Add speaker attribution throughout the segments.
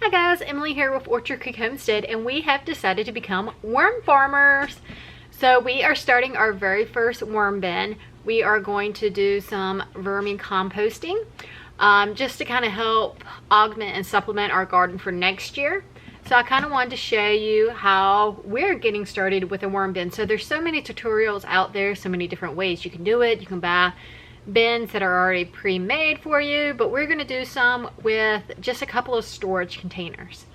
Speaker 1: Hi guys, Emily here with Orchard Creek Homestead, and we have decided to become worm farmers. So we are starting our very first worm bin. We are going to do some vermicomposting just to kind of help augment and supplement our garden for next year. So I kind of wanted to show you how we're getting started with a worm bin. So there's so many tutorials out there, so many different ways you can do it. You can buy bins that are already pre-made for you, but we're going to do some with just a couple of storage containers.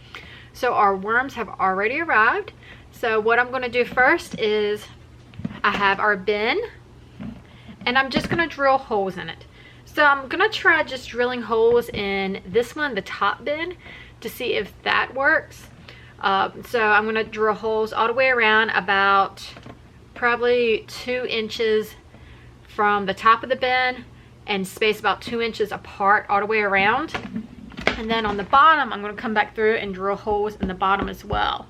Speaker 1: So our worms have already arrived. So what I'm going to do first is I have our bin and I'm just going to drill holes in it. So I'm going to try just drilling holes in this one, the top bin, to see if that works. So I'm going to drill holes all the way around, about probably 2 inches from the top of the bin and space about 2 inches apart all the way around. And then on the bottom, I'm going to come back through and drill holes in the bottom as well.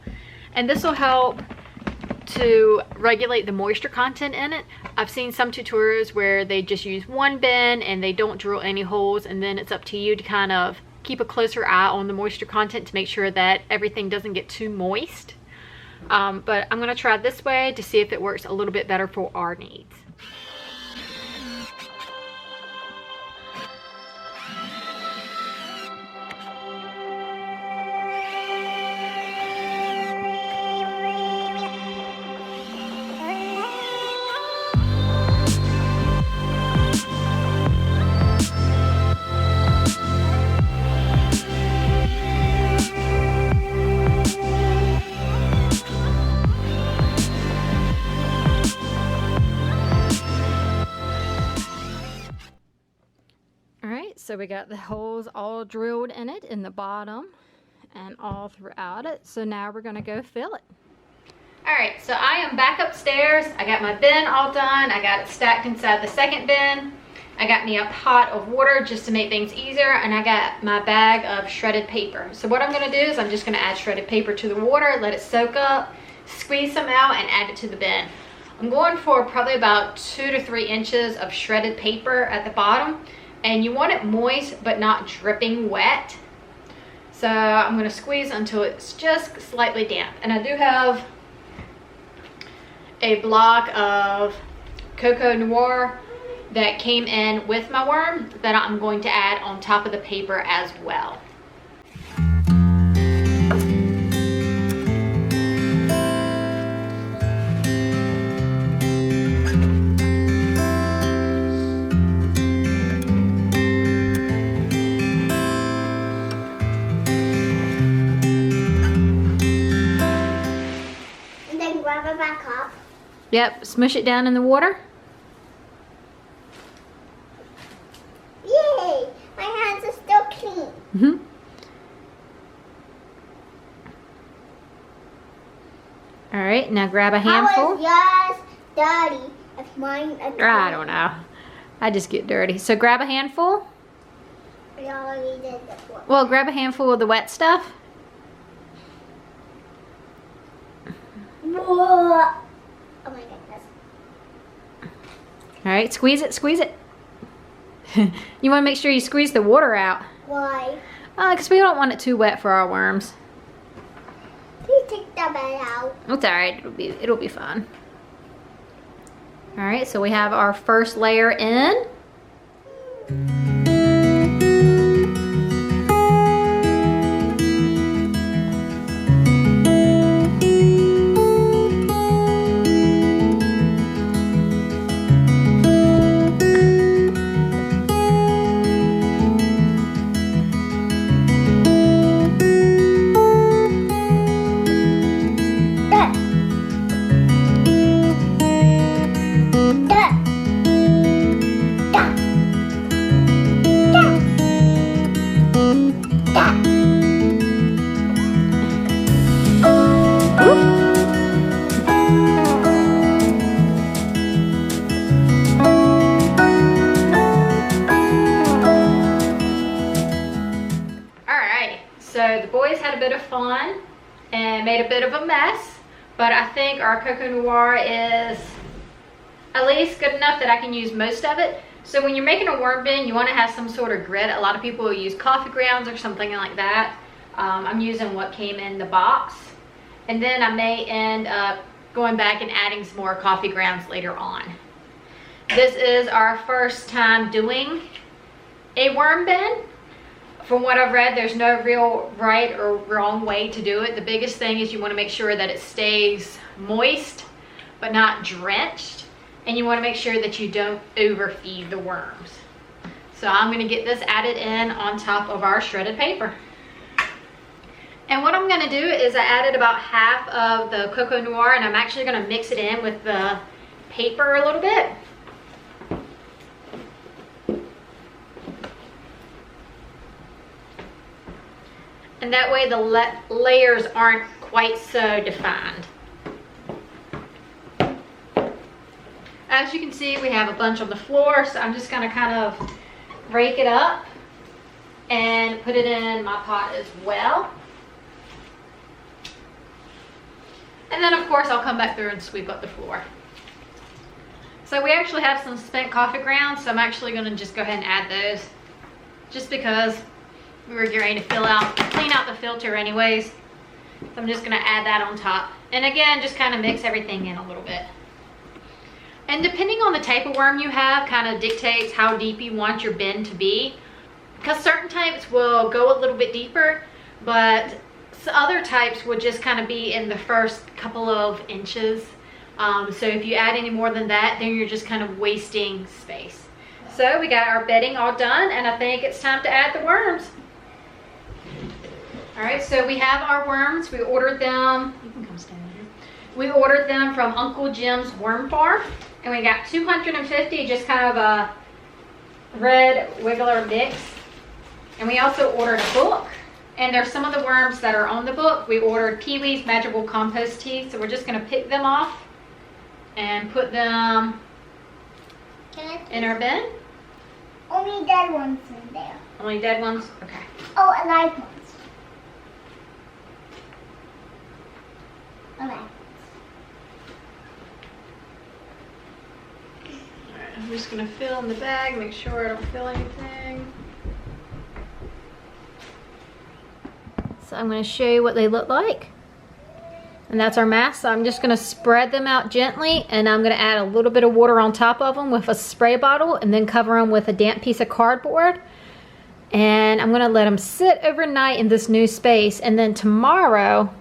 Speaker 1: And this will help to regulate the moisture content in it. I've seen some tutorials where they just use one bin and they don't drill any holes, and then it's up to you to kind of keep a closer eye on the moisture content to make sure that everything doesn't get too moist. But I'm going to try this way to see if it works a little bit better for our needs. So we got the holes all drilled in it, in the bottom and all throughout it. So now we're gonna go fill it. All right, so I am back upstairs. I got my bin all done. I got it stacked inside the second bin. I got me a pot of water just to make things easier, and I got my bag of shredded paper. So what I'm gonna do is I'm just gonna add shredded paper to the water, let it soak up, squeeze some out, and add it to the bin. I'm going for probably about 2 to 3 inches of shredded paper at the bottom. And you want it moist but not dripping wet. So I'm going to squeeze until it's just slightly damp. And I do have a block of cocoa noir that came in with my worm that I'm going to add on top of the paper as well.
Speaker 2: Back up.
Speaker 1: Yep, smush it down in the water.
Speaker 2: Yay! My hands are still clean.
Speaker 1: All right, now grab a handful.
Speaker 2: How is yours dirty if mine are clean?
Speaker 1: I don't know. I just get dirty. So grab a handful.
Speaker 2: We already did this one.
Speaker 1: Well, grab a handful of the wet stuff.
Speaker 2: Oh my goodness.
Speaker 1: All right, squeeze it, squeeze it. You want to make sure you squeeze the water out.
Speaker 2: Why?
Speaker 1: Because we don't want it too wet for our worms.
Speaker 2: Please take the bed out.
Speaker 1: It's all right, it'll be fun. All right, so we have our first layer in. So the boys had a bit of fun and made a bit of a mess, but I think our cocoa noir is at least good enough that I can use most of it. So when you're making a worm bin, you want to have some sort of grit. A lot of people will use coffee grounds or something like that. I'm using what came in the box. And then I may end up going back and adding some more coffee grounds later on. This is our first time doing a worm bin. From what I've read, there's no real right or wrong way to do it. The biggest thing is you want to make sure that it stays moist but not drenched, and you want to make sure that you don't overfeed the worms. So I'm going to get this added in on top of our shredded paper. And what I'm going to do is I added about half of the Cocoa Noir, and I'm actually going to mix it in with the paper a little bit. And that way the layers aren't quite so defined. As you can see, we have a bunch on the floor, so I'm just going to kind of rake it up and put it in my pot as well. And then of course I'll come back through and sweep up the floor. So we actually have some spent coffee grounds, so I'm actually going to just go ahead and add those, just because we were getting to clean out the filter anyways. So I'm just going to add that on top. And again, just kind of mix everything in a little bit. And depending on the type of worm you have, kind of dictates how deep you want your bin to be. Because certain types will go a little bit deeper, but other types would just kind of be in the first couple of inches. So if you add any more than that, then you're just kind of wasting space. So we got our bedding all done, and I think it's time to add the worms. All right, so we have our worms. We ordered them. You can come stand here. We ordered them from Uncle Jim's Worm Farm, and we got 250, just kind of a red wiggler mix. And we also ordered a book, and there's some of the worms that are on the book. We ordered Pee-wee's Magical Compost Tea, so we're just going to pick them off and put them in our bin.
Speaker 2: Only dead ones in there.
Speaker 1: Only dead ones? Okay.
Speaker 2: Oh, alive ones. Alive ones.
Speaker 1: Alright, I'm just going to fill in the bag, make sure I don't fill anything. So I'm going to show you what they look like. And that's our mask. So I'm just going to spread them out gently, and I'm going to add a little bit of water on top of them with a spray bottle, and then cover them with a damp piece of cardboard. And I'm going to let them sit overnight in this new space, and then tomorrow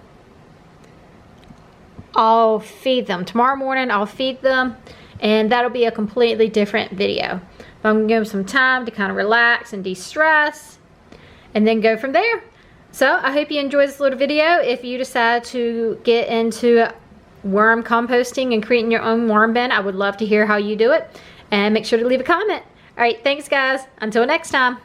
Speaker 1: I'll feed them. Tomorrow morning I'll feed them, and that'll be a completely different video. But I'm going to give them some time to kind of relax and de-stress, and then go from there. So I hope you enjoyed this little video. If you decide to get into worm composting and creating your own worm bin, I would love to hear how you do it. And make sure to leave a comment. All right, thanks guys. Until next time.